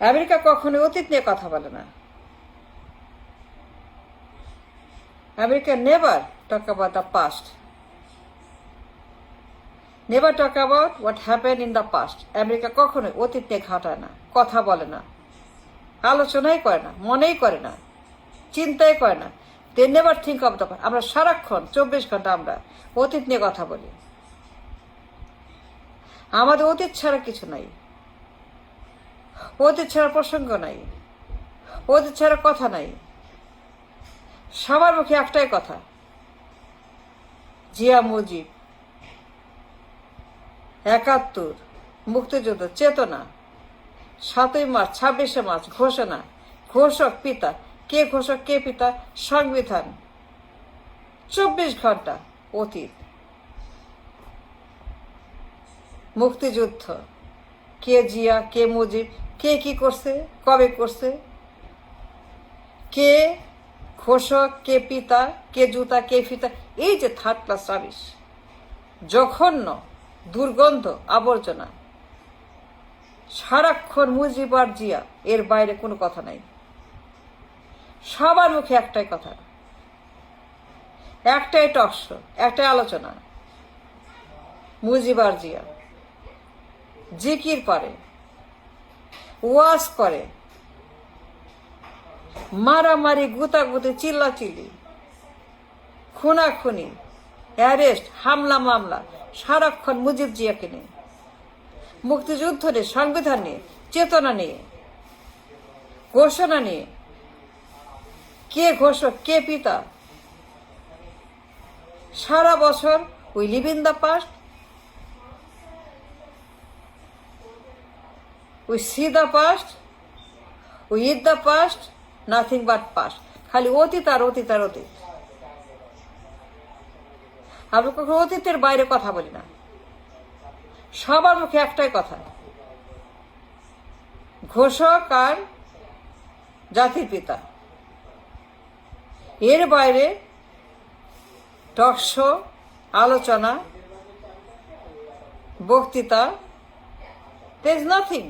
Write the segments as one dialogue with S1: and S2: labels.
S1: America কখনোই অতীত নিয়ে কথা বলে না। America never talk about the past, never talk about what happen in the past. America কখনোই অতীত নিয়ে ঘাটায় না, কথা বলে না, আলোচনাই করে না, মনেই করে না, চিন্তাই করে না। They never think of the past. আমরা সারাক্ষণ 24 ঘন্টা আমরা অতীত নিয়ে কথা বলি। আমাদের অতীত ছাড়া কিছু নাই, অতীত ছাড়া প্রসঙ্গ নাই, অতীত ছাড়া কথা নাই। সবার মুখে একটাই কথা, জিয়া মুজিব, 71, মুক্তিযুদ্ধ চেতনা, 7ই মার্চ, 26শে মার্চ, ঘোষণা, ঘোষক পিতা। কে ঘোষক, কে পিতা? সংবিধান। 24 ঘন্টা অতীত। মুক্তিযুদ্ধ, কে জিয়া, কে মুজিব, কে কি করছে, কবে করছে, কে ঘোষক, কে পিতা, কে জুতা, কে ফিতা। এই যে থার্ড ক্লাস রাবিশ, জঘন্য, দুর্গন্ধ, আবর্জনা, সারাক্ষণ মুজিব আর জিয়া, এর বাইরে কোনো কথা নাই। সবার মুখে একটাই কথা, একটাই টকশো, একটাই আলোচনা, মুজিব আর জিয়া। জিকির করে, ওয়াজ করে, মারামারি, গুতাগুতি, চিল্লাচিল্লি, খুনাখুনি, অ্যারেস্ট, হামলা মামলা, সারাক্ষণ মুজিব জিয়াকে নিয়ে, মুক্তিযুদ্ধ নিয়ে, সংবিধান নিয়ে, চেতনা নিয়ে, ঘোষণা নিয়ে। কে ঘোষক, কে পিতা? সারা বছর we live in the past, we see the past, we eat the past, nothing but past. খালি অতীত আর অতীত আর অতীত। আমরা কখনো অতীতের বাইরে কথা বলি না। সবার মুখে একটাই কথা, ঘোষক আর জাতির পিতা। এর বাইরে টকশো, আলোচনা, বক্তৃতা, there is nothing.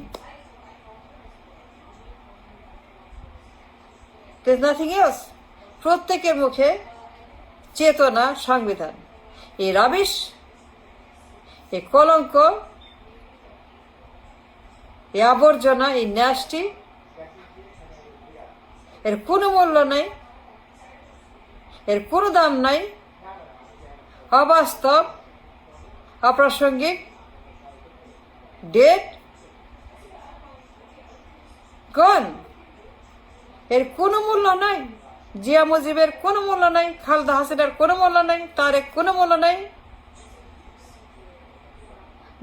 S1: There is nothing else. প্রত্যেকের মুখে চেতনা, সংবিধান। এই রাবিশ, এই কলঙ্ক, এই আবর্জনা, এই ন্যাস্টি, এর কোনো মূল্য নাই, এর কোনো দাম নাই, অবাস্তব, অপ্রাসঙ্গিক, ডেট, গন। এর কোনো মূল্য নাই। জিয়া মুজিবের কোনো মূল্য নাই, খালেদা হাসিনার কোনো মূল্য নাই, তারেক কোনো মূল্য নাই।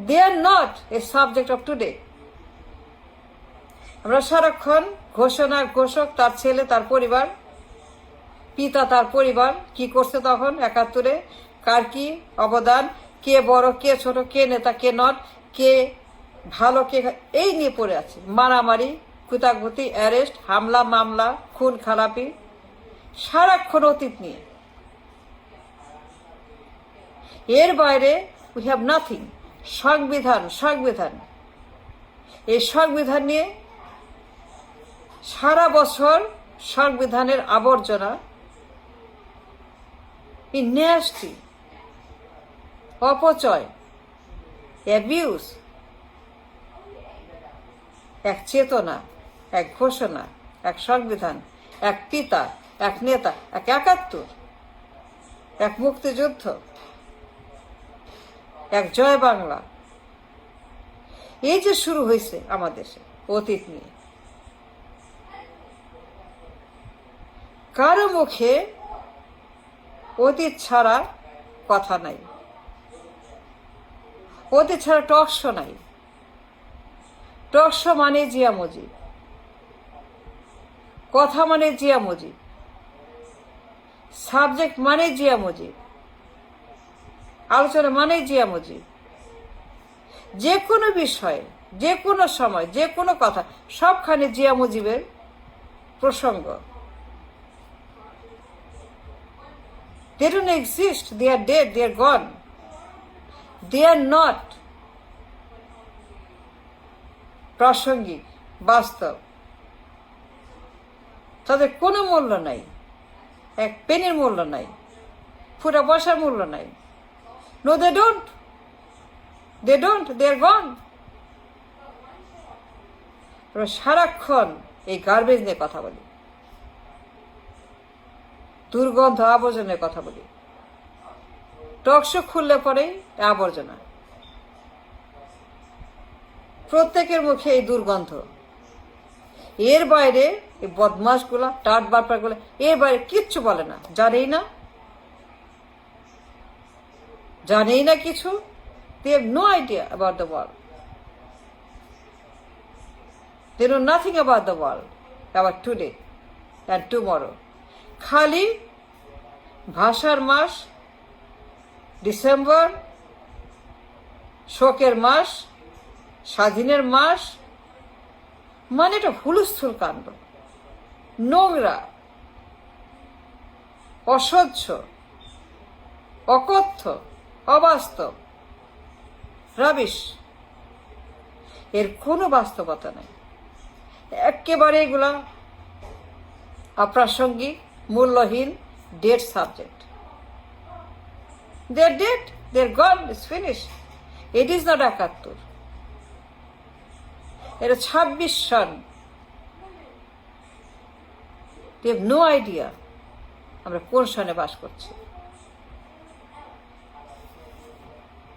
S1: They are not a subject of today. আমরা সারাক্ষণ ঘোষণা, ঘোষক, তার ছেলে, তার পরিবার, পিতা, তার পরিবার কি করছে তখন 71-এ, কার কি অবদান, কে বড়, কে ছোট, কে নেতা, কে নট, কে ভালো, কে, এই নিয়ে পড়ে আছে। মারামারি, কুতাকুতি, অ্যারেস্ট, হামলা মামলা, খুন খারাপি, সারাক্ষণ অতীত নিয়ে। এর বাইরে উই হ্যাভ নাথিং। সংবিধান, সংবিধান, এই সংবিধান নিয়ে সারা বছর সংবিধানের আবর্জনা, এই ন্যাস্টি, অপচয়, অ্যাবিউজ। এক চেতনা, এক ঘোষণা, এক সংবিধান, এক পিতা, এক নেতা, এক 71, এক মুক্তিযুদ্ধ, এক জয় বাংলা। এই যে শুরু হয়েছে আমাদের দেশে অতীত নিয়ে, কারো মুখে অতীত ছাড়া কথা নাই, অতীত ছাড়া টকশো নাই। টকশো মানে জিয়া মুজিব, কথা মানে জিয়া মুজিব, সাবজেক্ট মানে জিয়া মুজিব, আলোচনা মানে জিয়া মুজিব। যে কোনো বিষয়ে, যে কোনো সময়, যে কোনো কথা, সবখানে জিয়া মুজিবের প্রসঙ্গ। They don't exist, they are dead, they are gone. They are not প্রাসঙ্গিক, বাস্তব। তাদের কোনো মূল্য নাই, এক পেনির মূল্য নাই, ফুটা পয়সার মূল্য নাই। নো দে ডোন্ট, দে আর গন। সারাক্ষণ এই গার্বেজ নিয়ে কথা বলি, দুর্গন্ধ আবর্জনের কথা বলি। টকশো খুললে পরেই আবর্জনা, প্রত্যেকের মুখে এই দুর্গন্ধ। এর বাইরে এই বদমাশগুলা, টাট বাটপারগুলা এর বাইরে কিচ্ছু বলে না, জানেই না কিছু। They have no idea about the world. They know nothing about the world, about today and tomorrow. খালি ভাষার মাস ডিসেম্বর, শোকের মাস, স্বাধীনের মাস, মানে এটা হুলস্থুল কাণ্ড, নোংরা, অসহ্য, অকথ্য, অবাস্তব, রাবিশ। এর কোনো বাস্তবতা নেই, একেবারে এগুলা অপ্রাসঙ্গিক, মূল্যহীন, dead subject. They're dead, they're gone, it's finished. It is not ৭১। এটা ২৬ সন। They have no idea আমরা কোন সনে বাস করছি।